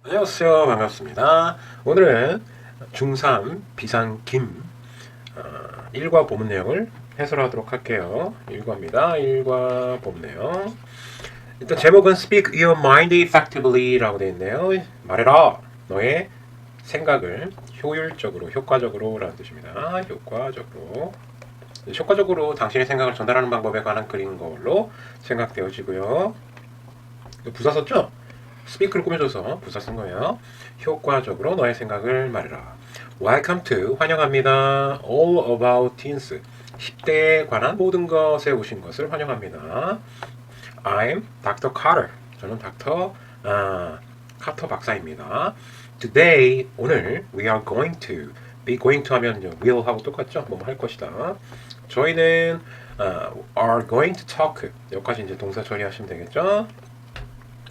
안녕하세요. 반갑습니다. 오늘은 중3 비상김 1과 본문 내용을 해설하도록 할게요. 1과입니다. 1과 본문 내용. 일단 제목은 Speak your mind effectively 라고 되어 있네요. 말해라. 너의 생각을 효율적으로, 효과적으로 라는 뜻입니다. 효과적으로. 효과적으로 당신의 생각을 전달하는 방법에 관한 글인 걸로 생각되어지고요. 부사 썼죠? 스피크를 꾸며줘서 부사 쓴 거예요. 효과적으로 너의 생각을 말해라. Welcome to 환영합니다. All about teens 10대에 관한 모든 것에 오신 것을 환영합니다. I'm Dr. Carter. 저는 닥터 카터 박사입니다. Today 오늘 we are going to be going to 하면요 will 하고 똑같죠? 뭐 할 것이다. 저희는 are going to talk 여기까지 이제 동사 처리하시면 되겠죠?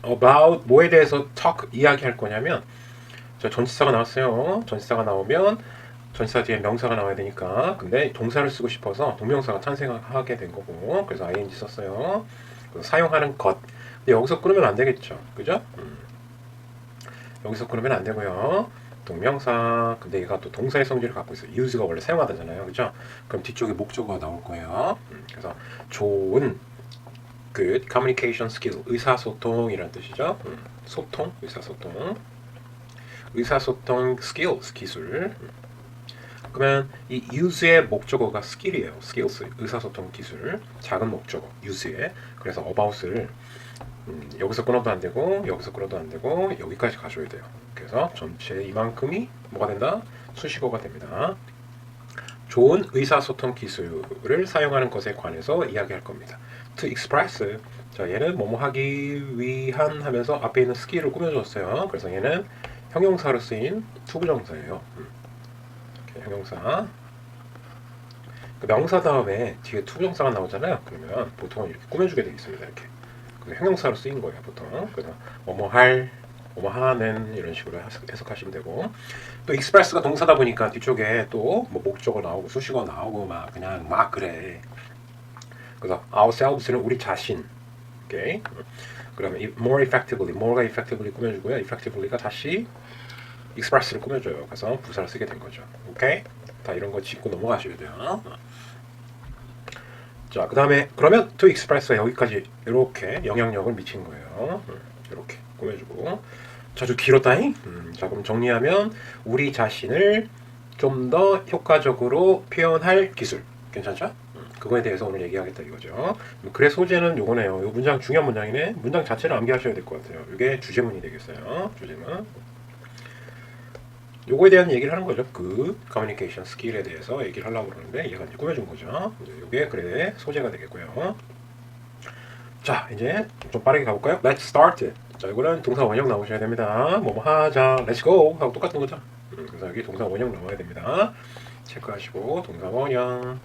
about 뭐에 대해서 talk 이야기할 거냐면 저 전치사가 나왔어요. 전치사가 나오면 전치사 뒤에 명사가 나와야 되니까 근데 동사를 쓰고 싶어서 동명사가 탄생하게 된 거고 그래서 ing 썼어요. 사용하는 것. 근데 여기서 끊으면 안 되겠죠. 그죠? 여기서 끊으면 안 되고요. 동명사. 근데 얘가 또 동사의 성질을 갖고 있어요. use가 원래 사용하다잖아요. 그죠? 그럼 뒤쪽에 목적어가 나올 거예요. 그래서 좋은 good communication skill 의사소통이란 뜻이죠. 소통, 의사소통. 의사소통 skills 기술. 그러면 이 use의 목적어가 skill이에요. skills 의사소통 기술. 작은 목적어 use의. 그래서 about을 여기서 끊어도 안 되고 여기서 끊어도 안 되고 여기까지 가져야 돼요. 그래서 전체 이만큼이 뭐가 된다? 수식어가 됩니다. 좋은 의사소통 기술을 사용하는 것에 관해서 이야기할 겁니다. To express. 자, 얘는 뭐뭐 하기 위한 하면서 앞에 있는 skill을 꾸며줬어요. 그래서 얘는 형용사로 쓰인 투부정사예요. 형용사. 그 명사 다음에 뒤에 투부정사가 나오잖아요. 그러면 보통 이렇게 꾸며주게 되어 있습니다. 이렇게. 그래서 형용사로 쓰인 거예요, 보통. 그래서 뭐뭐 할, 뭐뭐 하는 이런 식으로 해석하시면 되고 또 express가 동사다 보니까 뒤쪽에 또 뭐 목적어 나오고 수식어 나오고 막 그냥 막 그래. 그래서 ourselves는 우리 자신. 오케이. 그러면 more effectively, more가 effectively 꾸며주고요. effectively가 다시 express를 꾸며줘요. 그래서 부사를 쓰게 된 거죠. 오케이. 다 이런 거 짚고 넘어가셔야 돼요. 자, 그 다음에 그러면 to express가 여기까지 이렇게 영향력을 미친 거예요. 이렇게 꾸며주고 자, 좀 길었다잉? 자, 그럼 정리하면 우리 자신을 좀 더 효과적으로 표현할 기술. 괜찮죠? 그거에 대해서 오늘 얘기하겠다 이거죠. 글의 소재는 요거네요. 요 문장 중요한 문장이네. 문장 자체를 암기하셔야 될 것 같아요. 이게 주제문이 되겠어요. 주제문. 요거에 대한 얘기를 하는 거죠. 그 커뮤니케이션 스킬에 대해서 얘기를 하려고 그러는데 얘가 이제 꾸며준 거죠. 요게 글의 소재가 되겠고요. 자, 이제 좀 빠르게 가볼까요? Let's start. 자, 이거는 동사 원형 나오셔야 됩니다. 뭐뭐 하자, let's go 하고 똑같은 거죠. 그래서 여기 동사 원형 나와야 됩니다. 체크하시고 동사 원형.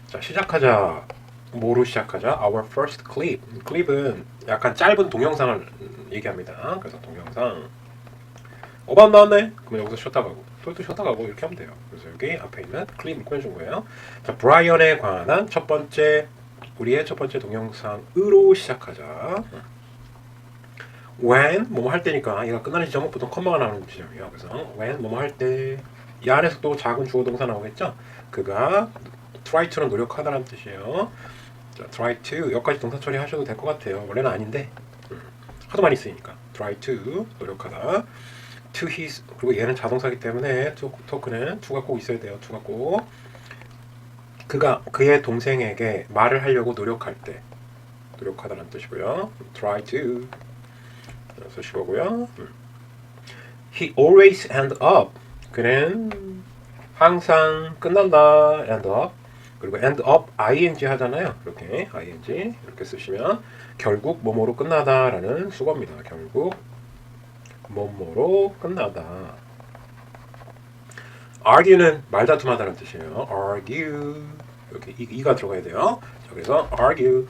자, 시작하자. 뭐로 시작하자? Our first clip. 클립은 약간 짧은 동영상을 얘기합니다. 그래서 동영상. 어반 나왔네? 그러면 여기서 쉬었다 가고 또 쉬었다 가고 이렇게 하면 돼요. 그래서 여기 앞에 있는 클립을 꾸며준 거예요. 자, 브라이언에 관한 첫 번째 우리의 첫 번째 동영상으로 시작하자. when 뭐뭐 할 때니까 얘가 끝나는 지점은 보통 컴마가 나오는 지점이에요. 그래서 when 뭐뭐 할 때 이 안에서 또 작은 주어 동사 나오겠죠? 그가 try to는 노력하다라는 뜻이에요. 자, try to 여기까지 동사 처리하셔도 될 것 같아요. 원래는 아닌데 하도 많이 쓰이니까 try to 노력하다. to his 그리고 얘는 자동사기 때문에 to는 to가 꼭 있어야 돼요. to가 꼭 그가 그의 동생에게 말을 하려고 노력할 때 노력하다는 뜻이고요. try to 수식어고요. He always end up 그는 항상 끝난다. end up 그리고 end up ing 하잖아요. 이렇게 ing 이렇게 쓰시면 결국 뭐뭐로 끝나다라는 수거입니다. 결국 뭐뭐로 끝나다. argue는 말다툼하다는 뜻이에요. argue 이렇게 이가 들어가야 돼요. 자, 그래서 argue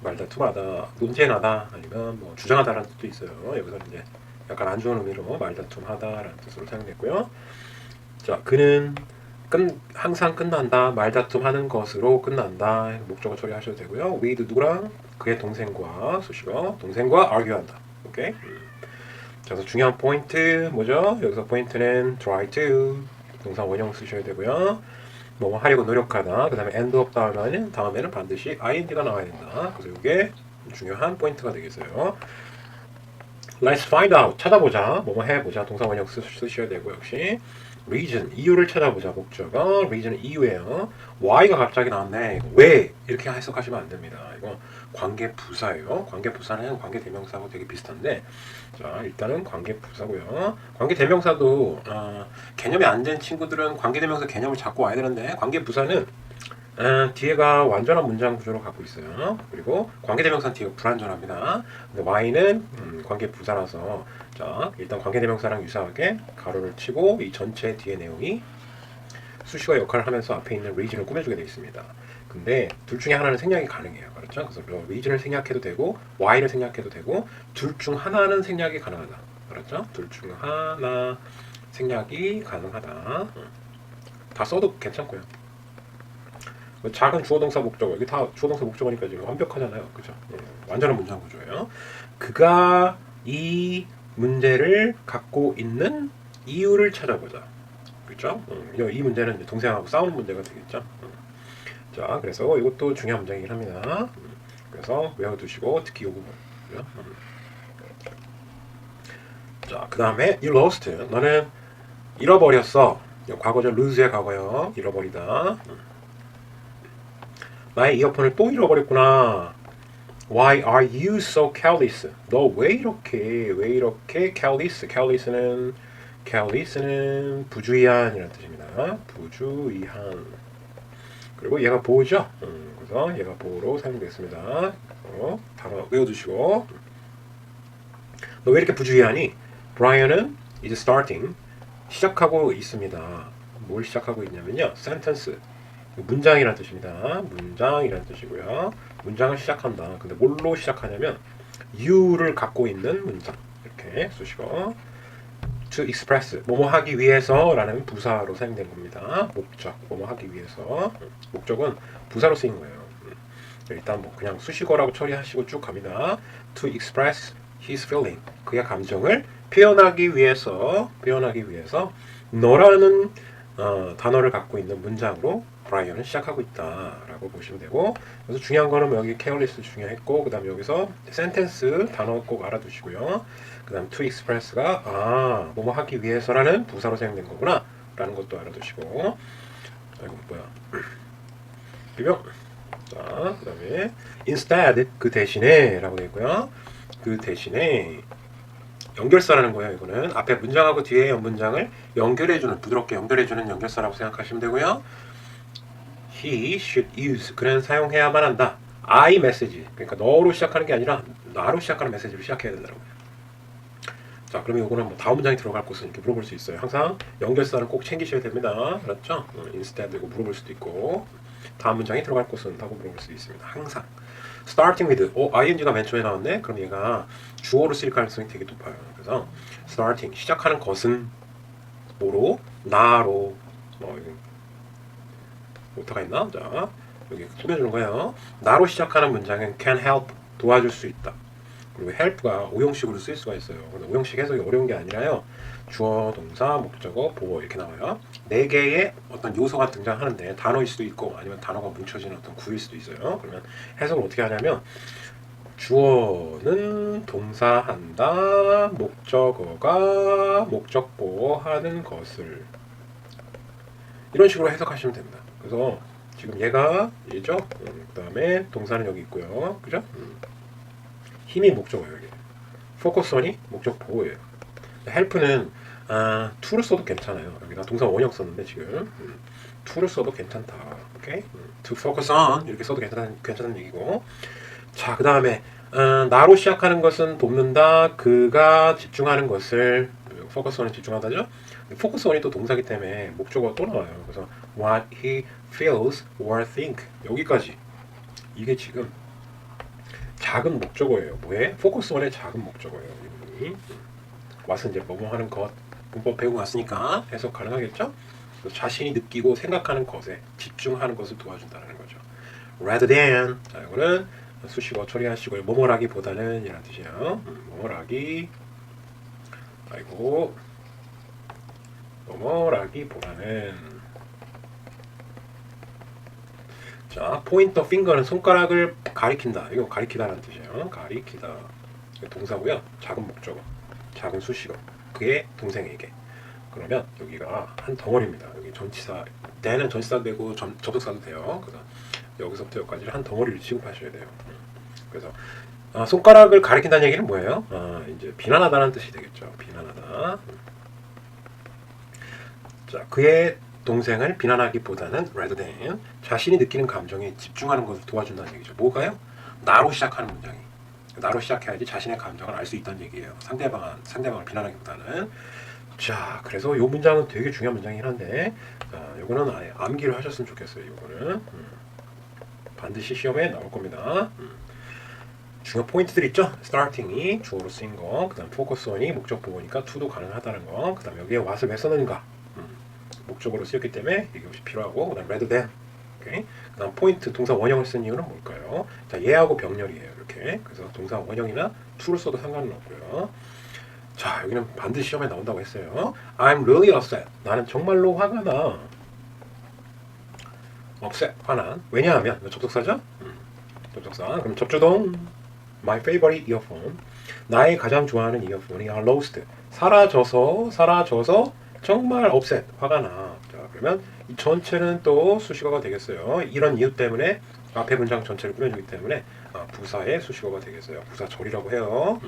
말다툼하다, 논쟁하다 아니면 뭐 주장하다라는 뜻도 있어요. 여기서 이제 약간 안 좋은 의미로 말다툼하다라는 뜻으로 사용됐고요. 자, 그는 항상 끝난다, 말다툼하는 것으로 끝난다. 목적어 처리하셔도 되고요. with 누구랑 그의 동생과 수식어 동생과 argue한다. 오케이. 자, 그래서 중요한 포인트 뭐죠? 여기서 포인트는 try to 동사 원형 쓰셔야 되고요. 뭐 하려고 노력하다. 그 다음에 end of 다음에는 반드시 ing가 나와야 된다. 그래서 이게 중요한 포인트가 되겠어요. Let's find out. 찾아보자. 뭐뭐 해보자. 동사 원형 쓰셔야 되고 역시 reason. 이유를 찾아보자. 목적어. reason은 이유예요. why가 갑자기 나왔네. 왜? 이렇게 해석하시면 안 됩니다. 이거 관계 부사예요. 관계 부사는 관계 대명사하고 되게 비슷한데 자 일단은 관계 부사고요. 관계 대명사도 개념이 안 된 친구들은 관계 대명사 개념을 잡고 와야 되는데 관계 부사는 뒤에가 완전한 문장 구조로 갖고 있어요. 그리고 관계대명사는 뒤가 불완전합니다. 근데 y는 관계 부사라서 자 일단 관계대명사랑 유사하게 가로를 치고 이 전체 뒤의 내용이 수식어 역할을 하면서 앞에 있는 reason을 꾸며주게 되어 있습니다. 근데 둘 중에 하나는 생략이 가능해요. 그렇죠? 그래서 reason을 생략해도 되고 y를 생략해도 되고 둘 중 하나는 생략이 가능하다. 그렇죠? 둘 중 하나 생략이 가능하다. 다 써도 괜찮고요. 작은 주어동사 목적어 이게 다 주어동사 목적어니까 지금 완벽하잖아요, 그죠? 완전한 문장 구조예요. 그가 이 문제를 갖고 있는 이유를 찾아보자, 그렇죠? 이 문제는 이제 동생하고 싸우는 문제가 되겠죠. 자, 그래서 이것도 중요한 문장이긴 합니다. 그래서 외워두시고 특히 이 부분. 자, 그 다음에 you lost. 너는 잃어버렸어. 과거죠, lose의 과거요. 잃어버리다. 나의 이어폰을 또 잃어버렸구나. Why are you so careless? 너 왜 이렇게 careless? careless는 부주의한이라는 뜻입니다. 부주의한. 그리고 얘가 보호죠. 그래서 얘가 보호로 사용되겠습니다. 단어 외워두시고. 너 왜 이렇게 부주의하니? 브라이언은 is starting. 시작하고 있습니다. 뭘 시작하고 있냐면요. sentence. 문장이라는 뜻입니다. 문장이라는 뜻이고요. 문장을 시작한다. 근데 뭘로 시작하냐면 you를 갖고 있는 문장 이렇게 쓰시고 to express 뭐뭐 하기 위해서라는 부사로 사용된 겁니다. 목적 뭐뭐 하기 위해서 목적은 부사로 쓰인 거예요. 일단 뭐 그냥 수식어라고 처리하시고 쭉 갑니다. to express his feeling 그의 감정을 표현하기 위해서 너라는 단어를 갖고 있는 문장으로 브라이언은 시작하고 있다라고 보시면 되고 그래서 중요한 거는 여기 careless 중요했고 그 다음에 여기서 sentence 단어 꼭 알아두시고요. 그 다음 to express가 뭐뭐 하기 위해서라는 부사로 사용된 거구나 라는 것도 알아두시고 아이고 뭐야 비명 자 그 다음에 instead 그 대신에 라고 되어 있고요. 그 대신에 연결사라는 거예요. 이거는 앞에 문장하고 뒤에 문장을 연결해주는 부드럽게 연결해주는 연결사라고 생각하시면 되고요. He should use 그는 사용해야만 한다. I 메시지 그러니까 너로 시작하는 게 아니라 나로 시작하는 메시지로 시작해야 된다고. 자 그러면 이거는 뭐 다음 문장이 들어갈 곳은 이렇게 물어볼 수 있어요. 항상 연결사는 꼭 챙기셔야 됩니다. 그렇죠? instead 이거 물어볼 수도 있고 다음 문장이 들어갈 곳은 하고 물어볼 수 있습니다. 항상 starting with ing가 맨 처음에 나왔네. 그럼 얘가 주어로 쓰일 가능성이 되게 높아요. 그래서 starting 시작하는 것은 뭐로 나로 오타가 있나? 자 여기 꾸며주는 거예요. 나로 시작하는 문장은 can help 도와줄 수 있다. 그리고 help가 오형식으로 쓰일 수가 있어요. 근데 오형식 해석이 어려운 게 아니라요. 주어, 동사, 목적어, 보어 이렇게 나와요. 4개의 어떤 요소가 등장하는데 단어일 수도 있고 아니면 단어가 뭉쳐지는 어떤 구일 수도 있어요. 그러면 해석을 어떻게 하냐면 주어는 동사한다. 목적어가 목적보어 하는 것을 이런 식으로 해석하시면 됩니다. 그래서 지금 얘가 얘죠. 그 다음에 동사는 여기 있고요. 그죠? 힘이 목적어예요. 여기. focus on이 목적 보호예요. help는 to를 써도 괜찮아요. 여기다 동사 원형 썼는데 지금 to를 써도 괜찮다. 오케이? to focus on 이렇게 써도 괜찮은 얘기고. 자, 그 다음에 나로 시작하는 것은 돕는다. 그가 집중하는 것을 focus on에 집중하다죠. focus on이 또 동사기 때문에 목적어가 또 나와요. 그래서 what he feels or think 여기까지 이게 지금 작은 목적어예요. 뭐에? focus on의 작은 목적어예요. 이분이 와서 이제 뭐뭐 하는 것 문법 배우고 왔으니까 해석 가능하겠죠? 자신이 느끼고 생각하는 것에 집중하는 것을 도와준다는 거죠. rather than 자 이거는 수식어 처리하시고요. 뭐뭐라기보다는 이라는 뜻이에요. 뭐뭐라기 아이고 뭐뭐라기보다는 자 포인터 핑거는 손가락을 가리킨다. 이거 가리키다라는 뜻이에요. 가리키다 동사고요. 작은 목적어, 작은 수식어. 그게 동생에게. 그러면 여기가 한 덩어리입니다. 여기 전치사, 대는 전치사도 되고 접속사도 돼요. 그래서 여기서부터 여기까지를 한 덩어리를 취급하셔야 돼요. 그래서 손가락을 가리킨다는 얘기는 뭐예요? 이제 비난하다는 뜻이 되겠죠. 비난하다. 자, 그의 동생을 비난하기보다는 rather than 자신이 느끼는 감정에 집중하는 것을 도와준다는 얘기죠. 뭐가요? 나로 시작하는 문장이. 나로 시작해야지 자신의 감정을 알 수 있다는 얘기예요. 상대방을 비난하기보다는. 자, 그래서 이 문장은 되게 중요한 문장이긴 한데, 요거는 아예 암기를 하셨으면 좋겠어요. 요거는 반드시 시험에 나올 겁니다. 중요 포인트들 있죠? starting이 주어로 쓰인 거, 그 다음 focus on이 목적 보고니까 to도 가능하다는 거, 그 다음 여기에 what을 왜 썼는가, 목적으로 쓰였기 때문에 이것이 필요하고, 그 다음 rather than, 오케이? 그 다음 포인트 동사 원형을 쓴 이유는 뭘까요? 자, 얘하고 병렬이에요. 이렇게. 그래서 동사 원형이나 to를 써도 상관은 없고요. 자, 여기는 반드시 시험에 나온다고 했어요. I'm really upset. 나는 정말로 화가 나. upset, 화난. 왜냐하면 접속사죠? 접속사. 그럼 접주동. My favorite earphone. 나의 가장 좋아하는 이어폰이 are lost. 사라져서 정말 upset, 화가 나. 자, 그러면 이 전체는 또 수식어가 되겠어요. 이런 이유 때문에 앞에 문장 전체를 꾸며주기 때문에 부사의 수식어가 되겠어요. 부사절이라고 해요.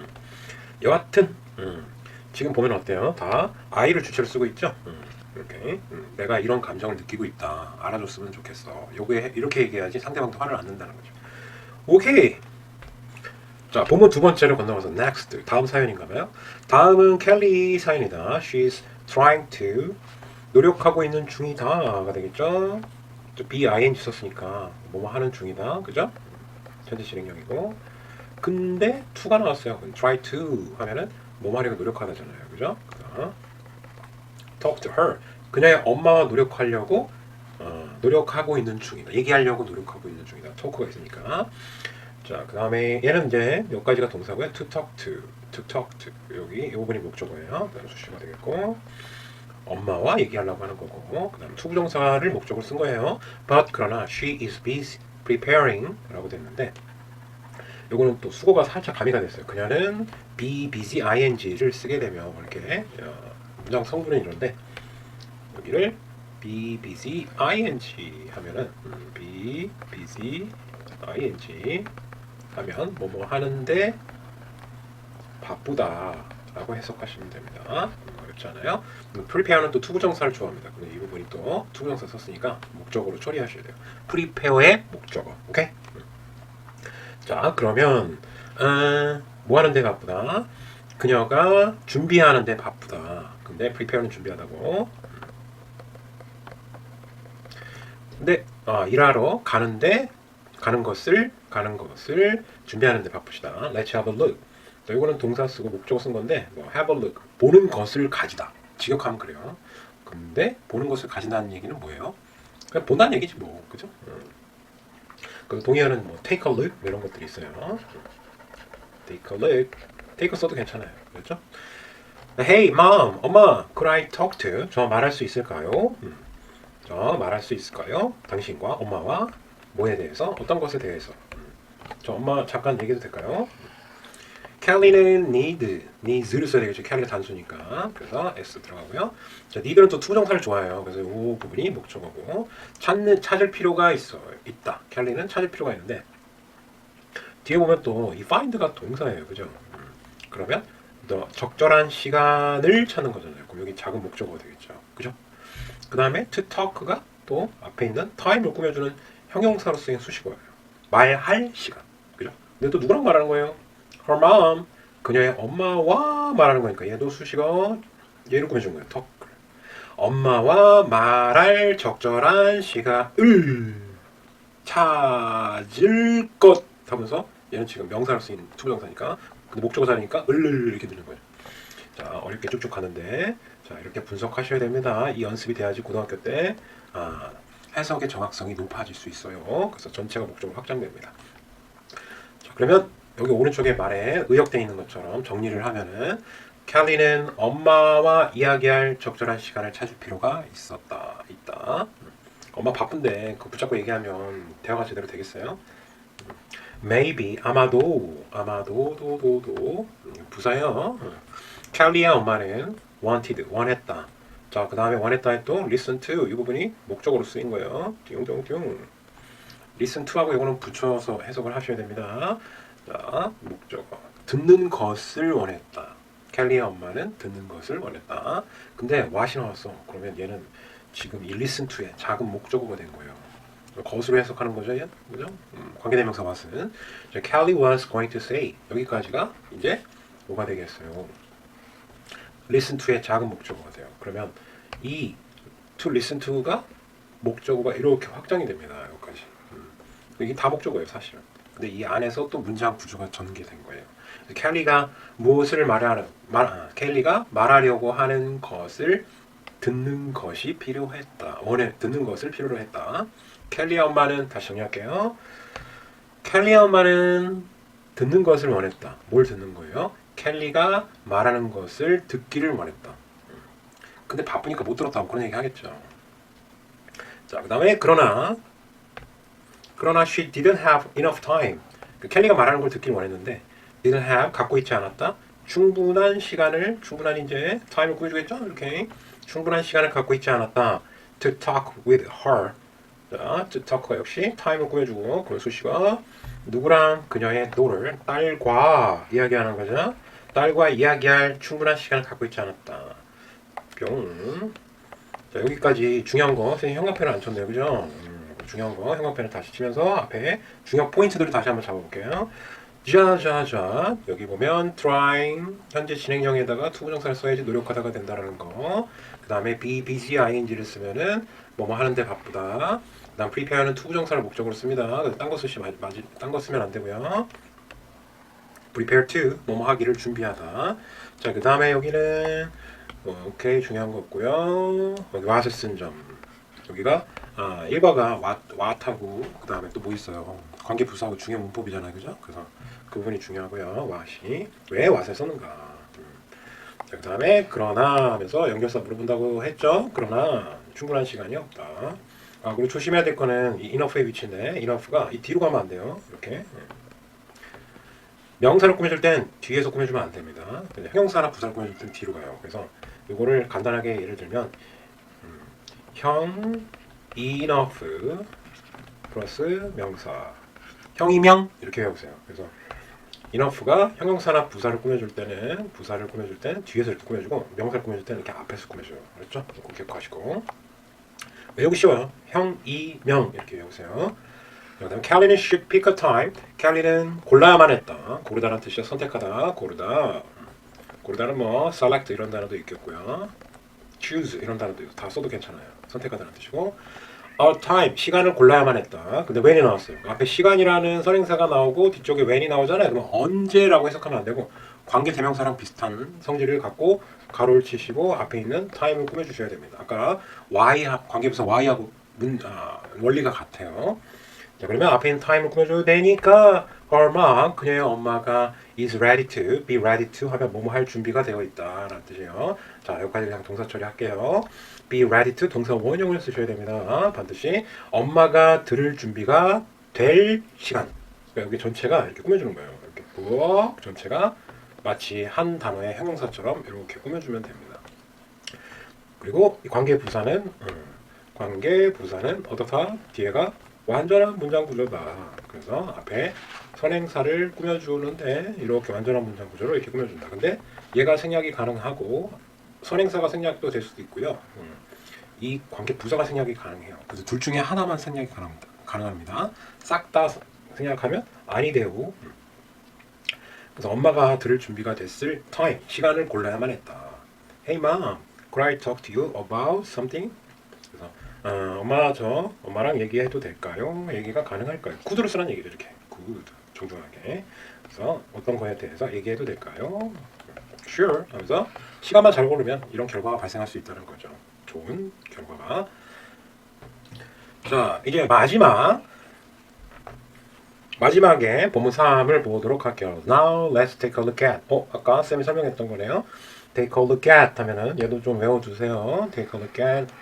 여하튼 지금 보면 어때요? 다 I를 주체로 쓰고 있죠? 이렇게 내가 이런 감정을 느끼고 있다. 알아줬으면 좋겠어. 요게 이렇게 얘기해야지 상대방도 화를 안 낸다는 거죠. 오케이. 자, 본문 두 번째로 건너가서 next. 다음 사연인가봐요. 다음은 켈리 사연이다. She's trying to. 노력하고 있는 중이다가 되겠죠? BING 썼으니까 뭐뭐 하는 중이다. 그죠? 현재 진행형이고. 근데 to가 나왔어요. try to 하면은 뭐뭐 하려고 노력하다잖아요. 그죠? talk to her. 그녀의 엄마와 노력하려고 노력하고 있는 중이다. 얘기하려고 노력하고 있는 중이다. talk가 있으니까. 자, 그 다음에 얘는 이제 몇 가지가 동사고요. to talk to. 여기 이 부분이 목적어예요. 그 다음 수식어가 되겠고, 엄마와 얘기하려고 하는 거고, 그 다음 투부정사를 목적으로 쓴 거예요. But 그러나 she is busy preparing 라고 됐는데, 요거는 또 수거가 살짝 가미가 됐어요. 그녀는 be busy ing를 쓰게 되면 이렇게 문장 성분은 이런데, 여기를 be busy ing 하면은 be busy ing 하면 뭐뭐 하는데 바쁘다 라고 해석하시면 됩니다. 어렵지 않아요? prepare는 또 투부정사를 좋아합니다. 근데 이 부분이 또 투부정사 썼으니까 목적어로 처리하셔야 돼요. prepare의 목적어. 오케이? 자, 그러면 뭐 하는데 바쁘다? 그녀가 준비하는데 바쁘다. 근데 prepare는 준비하다고. 근데 일하러 가는 것을 준비하는데 바쁘시다. Let's have a look. 이거는 동사 쓰고 목적어 쓴 건데, 뭐 have a look, 보는 것을 가지다. 직역하면 그래요. 근데 보는 것을 가진다는 얘기는 뭐예요? 그냥 본다는 얘기지 뭐, 그죠? 그래서 동의어는 뭐 take a look 이런 것들이 있어요. take a look, take 써도 괜찮아요, 그렇죠? Hey mom, 엄마, could I talk to? 저 말할 수 있을까요? 저 말할 수 있을까요? 당신과 엄마와 뭐에 대해서? 어떤 것에 대해서? 저 엄마 잠깐 얘기해도 될까요? 켈리는 needs를 써야 되겠죠. 켈리가 단수니까. 그래서 s 들어가고요. 자, need는 또 투부정사를 좋아해요. 그래서 이 부분이 목적어고, 찾을 필요가 있다. 켈리는 찾을 필요가 있는데, 뒤에 보면 또 이 find가 동사예요. 그죠? 그러면 더 적절한 시간을 찾는 거잖아요. 그럼 여기 작은 목적어가 되겠죠. 그죠? 그 다음에 to talk가 또 앞에 있는 time을 꾸며주는 형용사로 쓰인 수식어예요. 말할 시간. 그죠? 근데 또 누구랑 말하는 거예요? Her mom. 그녀의 엄마와 말하는 거니까 얘도 수식어 얘를 꾸며준 거예요. talk. 엄마와 말할 적절한 시간을 찾을 것 하면서 얘는 지금 명사로 쓰인 투부정사니까, 근데 목적어사니까 을 이렇게 되는 거예요. 자, 어렵게 쭉쭉 가는데, 자, 이렇게 분석하셔야 됩니다. 이 연습이 돼야지 고등학교 때 해석의 정확성이 높아질 수 있어요. 그래서 전체가 목적으로 확장됩니다. 자, 그러면 여기 오른쪽에 말에 의역되어 있는 것처럼 정리를 하면은 켈리는 엄마와 이야기할 적절한 시간을 찾을 필요가 있다. 엄마 바쁜데 그거 붙잡고 얘기하면 대화가 제대로 되겠어요? Maybe 아마도 부사요. 켈리의 엄마는 원했다. 자, 그 다음에 원했다에 또 listen to 이 부분이 목적으로 쓰인 거예요. 띵띵띵. listen to하고 이거는 붙여서 해석을 하셔야 됩니다. 자, 목적어. 듣는 것을 원했다. 켈리의 엄마는 듣는 것을 원했다. 근데 what이 나왔어. 그러면 얘는 지금 이 listen to의 작은 목적어가 된 거예요. 것으로 해석하는 거죠, 얘? 그죠? 관계대명사 what은. Kelly was going to say. 여기까지가 이제 뭐가 되겠어요? listen to의 작은 목적어가 돼요. 그러면 이 to listen to가 목적어가 이렇게 확장이 됩니다. 여기까지. 이게 다 목적어예요, 사실은. 근데 이 안에서 또 문장 구조가 전개된 거예요. 켈리가 무엇을 켈리가 말하려고 하는 것을 듣는 것이 필요했다. 듣는 것을 필요로 했다. 켈리의 엄마는 다시 정리할게요. 켈리의 엄마는 듣는 것을 원했다. 뭘 듣는 거예요? 켈리가 말하는 것을 듣기를 원했다. 근데 바쁘니까 못 들었다고 그런 얘기 하겠죠. 자, 그 다음에 그러나 she didn't have enough time. 켈리가 말하는 걸 듣기를 원했는데 didn't have 갖고 있지 않았다. 충분한 이제 time을 구해주겠죠. 이렇게 충분한 시간을 갖고 있지 않았다. To talk with her. 자, to talk 역시 time을 구해주고 그런 수식어. 누구랑 그녀의 노를 딸과 이야기하는 거죠. 딸과 이야기할 충분한 시간을 갖고 있지 않았다. 뿅. 자, 여기까지 중요한 거 선생님 형광펜을 안 쳤네요, 그죠? 중요한 거 형광펜을 다시 치면서 앞에 중요한 포인트들을 다시 한번 잡아볼게요. 자자자 여기 보면 trying 현재 진행형에다가 투부정사를 써야지 노력하다가 된다라는 거. 그 다음에 be busy ing를 쓰면은 뭐뭐 하는데 바쁘다. 그 다음 prepare는 투부정사를 목적으로 씁니다. 딴 거 쓰면 안 되고요. prepare to 뭐뭐 하기를 준비하다. 자, 그 다음에 여기는 오케이 중요한 거 없고요. 여기 what을 쓴 점. 여기가 일과가 what하고 그 다음에 또 뭐 있어요. 관계 부사하고 중요 문법이잖아요, 그죠? 그래서 그 부분이 중요하고요. what이 왜 what을 썼는가. 자, 그 다음에 그러나 하면서 연결사 물어본다고 했죠. 그러나 충분한 시간이 없다. 그리고 조심해야 될 거는 이 enough의 위치인데 enough가 이 뒤로 가면 안 돼요. 이렇게 명사를 꾸며줄 땐 뒤에서 꾸며주면 안 됩니다. 형용사나 부사를 꾸며줄 땐 뒤로 가요. 그래서 이거를 간단하게 예를 들면 형 enough 플러스 명사 형이명 이렇게 외우세요. 그래서 enough가 형용사나 부사를 꾸며줄 때는 뒤에서 이렇게 꾸며주고 명사를 꾸며줄 때는 이렇게 앞에서 꾸며줘요. 그렇죠? 꼭 기억하시고 외우기 쉬워요. 형, 이, 명 이렇게 외우세요. 그 다음에 Kelly는 should pick a time. 켈리는 골라야만 했다. 고르다라는 뜻이야. 선택하다, 고르다는 뭐 select 이런 단어도 있겠고요. choose 이런 단어도 다 써도 괜찮아요. 선택하다는 뜻이고 time 시간을 골라야만 했다. 근데 when이 나왔어요. 앞에 시간이라는 선행사가 나오고 뒤쪽에 when이 나오잖아요. 그러면 언제라고 해석하면 안 되고 관계 대명사랑 비슷한 성질을 갖고 가로를 치시고 앞에 있는 time을 꾸며주셔야 됩니다. 아까 관계부사 y하고 원리가 같아요. 자, 그러면 앞에 있는 time을 꾸며줘도 되니까 her mom, 그녀의 엄마가 is ready to, be ready to 하면 뭐뭐 할 준비가 되어 있다 라는 뜻이에요. 자, 여기까지 그냥 동사 처리할게요. be ready to 동사 원형을 쓰셔야 됩니다. 반드시 엄마가 들을 준비가 될 시간. 그러니까 여기 전체가 이렇게 꾸며주는 거예요. 이렇게 쭉 전체가 마치 한 단어의 형용사처럼 이렇게 꾸며주면 됩니다. 그리고 이 관계 부사는 어떻다? 뒤에가 완전한 문장 구조다. 그래서 앞에 선행사를 꾸며주는데 이렇게 완전한 문장 구조로 이렇게 꾸며준다. 근데 얘가 생략이 가능하고 선행사가 생략도 될 수도 있고요. 이 관계 부사가 생략이 가능해요. 그래서 둘 중에 하나만 생략이 가능합니다. 싹 다 생략하면 아니 되고. 그래서 엄마가 들을 준비가 됐을 time, 시간을 골라야만 했다. Hey mom, could I talk to you about something? 그래서 엄마랑 얘기해도 될까요? 얘기가 가능할까요? could로 쓰라는 얘기죠. 이렇게 could 정중하게. 그래서 어떤 거에 대해서 얘기해도 될까요? Sure 하면서 시간만 잘 고르면 이런 결과가 발생할 수 있다는 거죠. 좋은 결과가. 자, 이제 마지막 마지막에 본문 3을 보도록 할게요. Now let's take a look at. 아까 쌤이 설명했던 거네요. Take a look at 하면은 얘도 좀 외워두세요. Take a look at.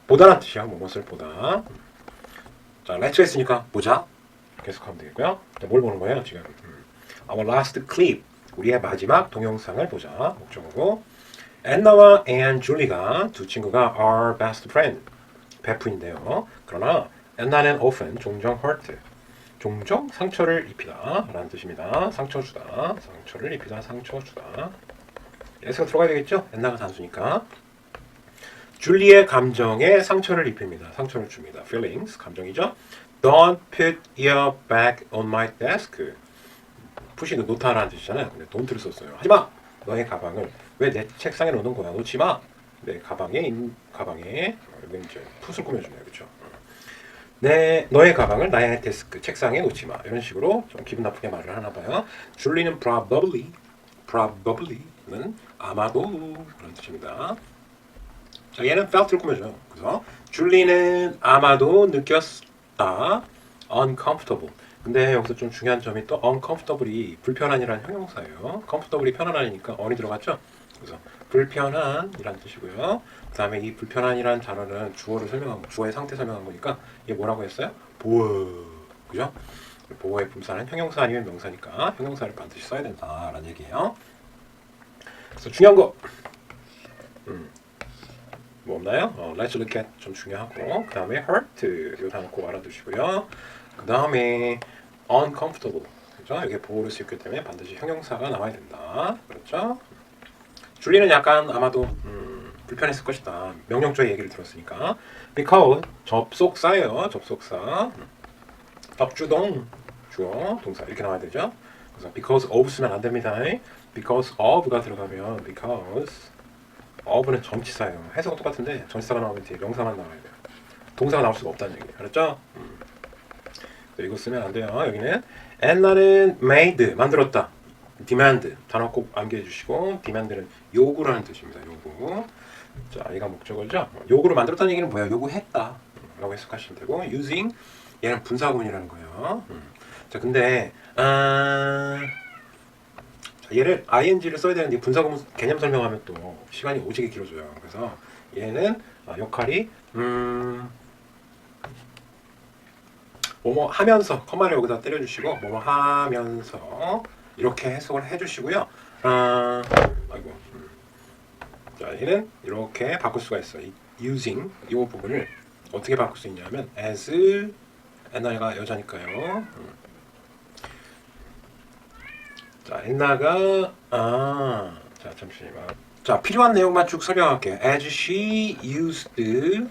보다란 뜻이야. 무엇을 보다. 자, let's 했으니까 보자. 계속하면 되겠고요. 자, 뭘 보는 거예요 지금? Our last clip. 우리의 마지막 동영상을 보자. 목적어고. 앤나와 앤 줄리가 두 친구가 are best friend. 베프인데요. 그러나 앤나는 often 종종 hurt. 종종 상처를 입히다 라는 뜻입니다. 상처 주다. 상처를 입히다. 상처 주다. S가 들어가야 되겠죠? 앤나가 단수니까. 줄리의 감정에 상처를 입힙니다. 상처를 줍니다. feelings, 감정이죠. Don't put your bag on my desk. 푸시는 놓다라는 뜻이잖아요. 근데 don't를 썼어요. 하지마! 너의 가방을 왜 내 책상에 놓는 거야? 놓지 마! 내 가방에 여기 이제 풋을 꾸며주네요. 그렇죠? 너의 가방을 나의 데스크, 책상에 놓지 마. 이런 식으로 좀 기분 나쁘게 말을 하나 봐요. 줄리는 probably는 아마도 그런 뜻입니다. 자, 얘는 felt를 꾸며줘요. 그래서 줄리는 아마도 느꼈다. uncomfortable. 근데 여기서 좀 중요한 점이 또 uncomfortable이 불편한이라는 형용사예요. comfortable이 편안하니까 on이 들어갔죠. 그래서 불편한이라는 뜻이고요. 그 다음에 이 불편한이라는 단어는 주어의 상태 설명한 거니까 이게 뭐라고 했어요? 보어. 그죠? 보어의 분사는 형용사 아니면 명사니까 형용사를 반드시 써야 된다라는 얘기예요. 그래서 중요한 거. 뭐 없나요? Let's look at 좀 중요하고 그 다음에 hurt 이 단어 꼭 알아두시고요. 그 다음에 uncomfortable 그죠? 이게 보호를 쓰였기 때문에 반드시 형용사가 나와야 된다. 그렇죠? 줄리는 약간 아마도 불편했을 것이다. 명령조의 얘기를 들었으니까 because 접속사예요. 접속사 접주동 주어 동사 이렇게 나와야 되죠. 그래서 because of 쓰면 안 됩니다. because of가 들어가면 because of는 전치사예요. 해석은 똑같은데 전치사가 나오면 뒤에 명사만 나와야 돼요. 동사가 나올 수가 없다는 얘기예요. 알았죠? 이거 쓰면 안 돼요. 여기는 앤나는 made 만들었다. demand 단어 꼭 암기해 주시고 demand는 요구라는 뜻입니다. 요구. 자, 얘가 목적어죠. 요구를 만들었다는 얘기는 뭐야? 요구했다 라고 해석하시면 되고 using 얘는 분사구문이라는 거예요. 자, 근데 얘를 ing를 써야 되는데 분사구문 개념 설명하면 또 시간이 오지게 길어져요. 그래서 얘는 역할이 뭐뭐 하면서 커마를 여기다 때려주시고 뭐뭐 하면서 이렇게 해석을 해주시고요. 아이고. 자, 얘는 이렇게 바꿀 수가 있어. using 이 부분을 어떻게 바꿀 수 있냐면 as 엔나가 여자니까요. 자, 엔나가 자, 잠시만. 자, 필요한 내용만 쭉 설명할게요. As she used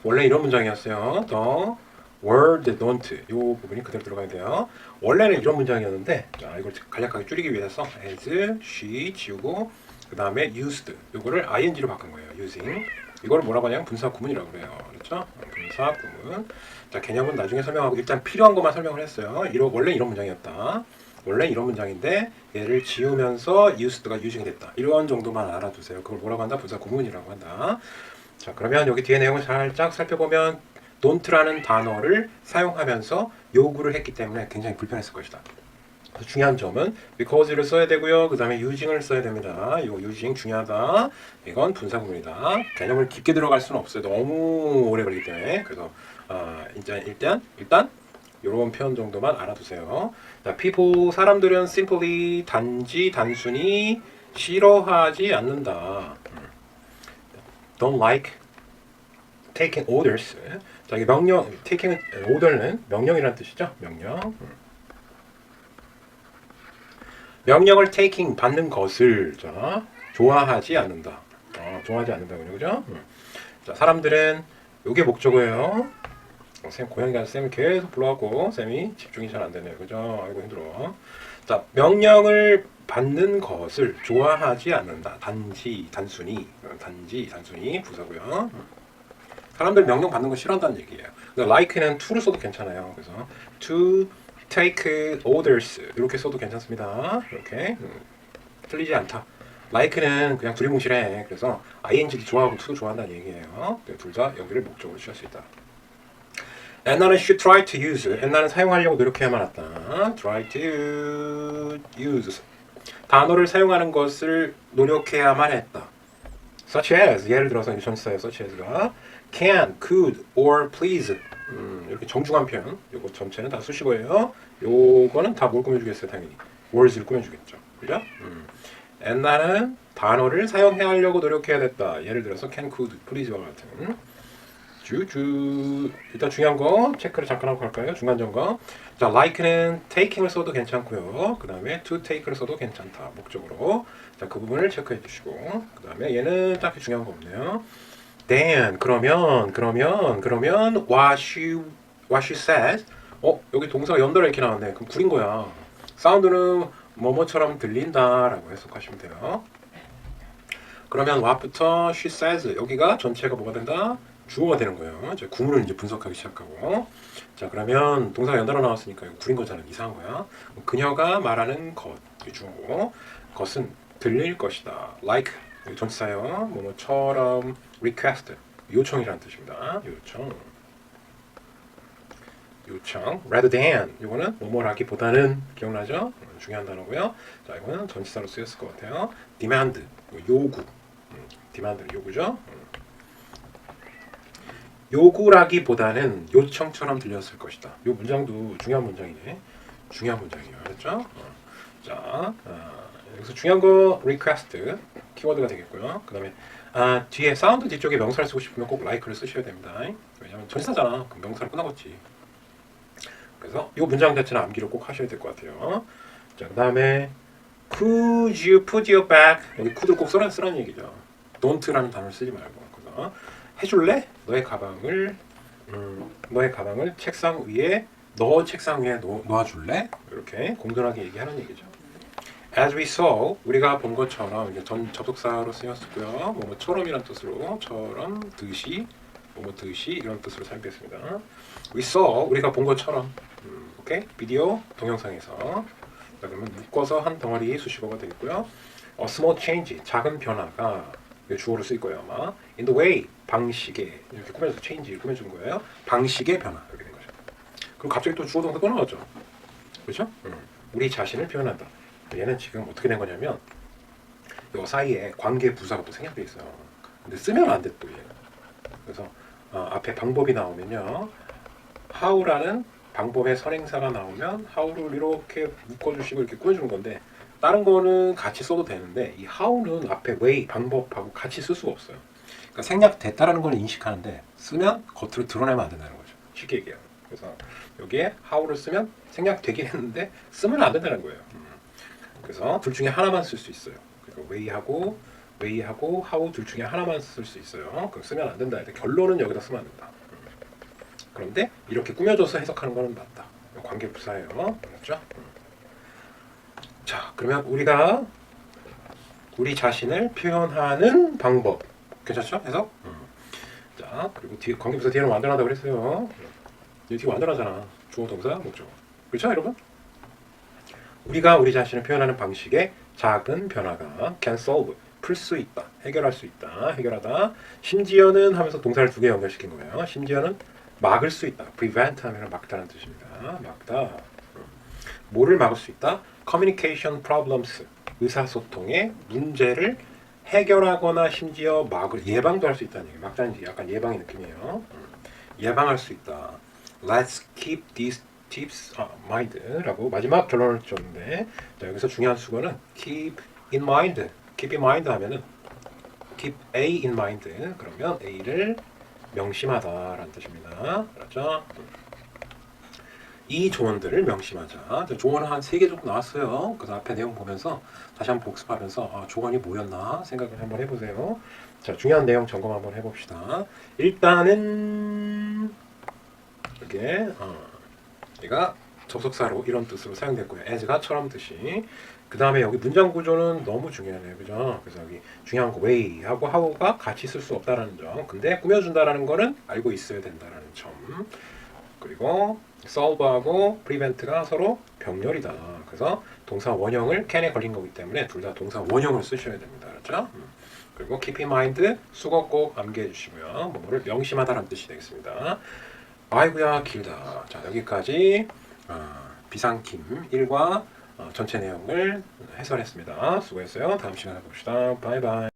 원래 이런 문장이었어요. The word don't 이 부분이 그대로 들어가야 돼요. 원래는 이런 문장이었는데 자, 이걸 간략하게 줄이기 위해서 as she 지우고 그 다음에 used 이거를 ing로 바꾼 거예요. using 이거를 뭐라고 하냐면 분사 구문이라고 그래요. 그렇죠? 분사 구문. 자, 개념은 나중에 설명하고 일단 필요한 것만 설명을 했어요. 원래 이런 문장이었다. 원래 이런 문장인데 얘를 지우면서 used가 using이 됐다. 이런 정도만 알아두세요. 그걸 뭐라고 한다? 분사 구문이라고 한다. 자, 그러면 여기 뒤에 내용을 살짝 살펴보면 don't라는 단어를 사용하면서 요구를 했기 때문에 굉장히 불편했을 것이다. 중요한 점은 because를 써야 되고요. 그 다음에 using을 써야 됩니다. 이 using 중요하다. 이건 분사구문이다. 개념을 깊게 들어갈 수는 없어요. 너무 오래 걸리기 때문에. 그래서 이제 일단 이런 표현 정도만 알아두세요. 자, people 사람들은 simply 단순히 싫어하지 않는다. Don't like taking orders. 자, 이 명령 taking order는 명령이라는 뜻이죠. 명령을 taking 받는 것을 자, 좋아하지 않는다. 좋아하지 않는다군요. 그죠? 자, 사람들은 이게 목적어예요. 쌤 고양이가 쌤을 계속 불러갖고 쌤이 집중이 잘 안 되네요. 그죠? 아이고 힘들어. 자, 명령을 받는 것을 좋아하지 않는다. 단순히 부사고요. 사람들 명령 받는 거 싫어한다는 얘기예요. like는 to를 써도 괜찮아요. 그래서 to take orders 이렇게 써도 괜찮습니다. 이렇게 틀리지 않다. like는 그냥 두리뭉실해. 그래서 ing도 좋아하고 to도 좋아한다는 얘기예요. 둘 다 여기를 목적으로 취할 수 있다. 엔나는 should try to use. 엔나는 사용하려고 노력해야만 했다. try to use. 단어를 사용하는 것을 노력해야만 했다. such as 예를 들어서 이 전치사예요. such as가 can, could, or please. 이렇게 정중한 표현. 요거 전체는 다 수식어예요. 요거는 다 뭘 꾸며주겠어요, 당연히. words를 꾸며주겠죠. 그죠? 엔나는 단어를 사용해야 하려고 노력해야 됐다. 예를 들어서 can, could, please와 같은. 일단 중요한 거 체크를 잠깐 하고 갈까요? 중간 점검. 자, like는 taking을 써도 괜찮고요. 그 다음에 to take를 써도 괜찮다. 목적으로. 자, 그 부분을 체크해 주시고. 그 다음에 얘는 딱히 중요한 거 없네요. then 그러면 what she says. 여기 동사가 연달아 이렇게 나왔네. 그럼 구린 거야. 사운드는 뭐뭐처럼 들린다라고 해석하시면 돼요. 그러면 what부터 she says 여기가 전체가 뭐가 된다? 주어가 되는 거예요. 이제 구문을 이제 분석하기 시작하고. 자, 그러면 동사가 연달아 나왔으니까 이거 구린 거잖아. 이상한 거야. 그녀가 말하는 것, 주어고. 것은 들릴 것이다. like 전치사요. 뭐뭐처럼 request 요청이라는 뜻입니다. 요청. rather than 이거는 뭐뭐라기보다는 기억나죠? 중요한 단어고요. 자, 이거는 전치사로 쓰였을 것 같아요. demand 요구. demand는 요구죠. 요구라기보다는 요청처럼 들렸을 것이다. 이 문장도 중요한 문장이네. 중요한 문장이에요. 알았죠? 자, 여기서 중요한 거 request 키워드가 되겠고요. 그 다음에 뒤에 사운드 뒤쪽에 명사를 쓰고 싶으면 꼭 like를 쓰셔야 됩니다. 왜냐하면 전치사잖아. 그럼 명사를 끝나겠지. 그래서 이 문장 자체는 암기를 꼭 하셔야 될 것 같아요. 자, 그 다음에 could you put your bag 여기 could를 꼭 쓰라는 얘기죠. don't라는 단어를 쓰지 말고. 그래서 해줄래? 너의 가방을 책상 위에 놓아줄래? 이렇게 공존하게 얘기하는 얘기죠. As we saw, 우리가 본 것처럼 이제 전 접속사로 쓰였고요. 뭐뭐처럼이란 뜻으로 처럼, 듯이, 뭐뭐듯이 이런 뜻으로 사용됐습니다. We saw, 우리가 본 것처럼. 오케이? 비디오 동영상에서. 자, 그러면 묶어서 한 덩어리 수식어가 되겠고요. small change, 작은 변화가 주어로 쓰일 거예요 아마. In the way, 방식에 이렇게 꾸며서 change를 꾸며준 거예요. 방식의 변화 이렇게 된 거죠. 그럼 갑자기 또 주어 동사 또 나왔죠. 그렇죠? 우리 자신을 표현한다. 얘는 지금 어떻게 된 거냐면 이 사이에 관계 부사가 또 생략돼 있어요. 근데 쓰면 안 돼 또 얘. 그래서 앞에 방법이 나오면요, how라는 방법의 선행사가 나오면 how를 이렇게 묶어주시고 이렇게 꾸며주는 건데. 다른 거는 같이 써도 되는데 이 how는 앞에 way, 방법하고 같이 쓸 수가 없어요. 그러니까 생략됐다라는 걸 인식하는데 쓰면 겉으로 드러내면 안 된다는 거죠. 쉽게 얘기해요. 그래서 여기에 how를 쓰면 생략되긴 했는데 쓰면 안 된다는 거예요. 그래서 둘 중에 하나만 쓸 수 있어요. 그러니까 way하고 how 둘 중에 하나만 쓸 수 있어요. 그럼 쓰면 안 된다. 결론은 여기다 쓰면 안 된다. 그런데 이렇게 꾸며줘서 해석하는 거는 맞다. 관계 부사예요. 알았죠? 자, 그러면 우리가 우리 자신을 표현하는 방법 괜찮죠? 해석? 자, 그리고 뒤에 관계부사 뒤에는 완전하다고 그랬어요. 뒤에 완전하잖아. 주어, 동사, 목적. 그렇죠, 여러분? 우리가 우리 자신을 표현하는 방식에 작은 변화가 can solve, 풀 수 있다, 해결할 수 있다, 해결하다. 심지어는 하면서 동사를 두 개 연결시킨 거예요. 심지어는 막을 수 있다. prevent 하면 막다는 뜻입니다. 막다. 뭐를 막을 수 있다? communication problems, 의사소통의 문제를 해결하거나 심지어 막을 예방도 할 수 있다는 얘기예요. 막다는 약간 예방의 느낌이에요. 예방할 수 있다. Let's keep these tips mind라고 마지막 결론을 줬는데, 자, 여기서 중요한 수거는 keep in mind. keep in mind 하면은 keep A in mind. 그러면 A를 명심하다라는 뜻입니다. 알았죠? 이 조언들을 명심하자. 조언은 한 3개 정도 나왔어요. 그래서 앞에 내용 보면서 다시 한번 복습하면서 조언이 뭐였나 생각을 한번 해보세요. 자, 중요한 내용 점검 한번 해봅시다. 일단은 이게 얘가 접속사로 이런 뜻으로 사용됐고요. as가처럼 뜻이. 그 다음에 여기 문장 구조는 너무 중요하네요. 그죠? 그래서 여기 중요한 거 way하고 how가 같이 쓸 수 없다라는 점. 근데 꾸며준다라는 거는 알고 있어야 된다라는 점. 그리고 solve하고 prevent가 서로 병렬이다. 그래서 동사 원형을 can에 걸린 거기 때문에 둘 다 동사 원형을 쓰셔야 됩니다. 그렇죠? 그리고 keep in mind 수거 꼭 암기해 주시고요. 뭐를 명심하다라는 뜻이 되겠습니다. 아이고야 길다. 자 여기까지 비상김 1과 전체 내용을 해설했습니다. 수고했어요. 다음 시간에 봅시다. 바이바이.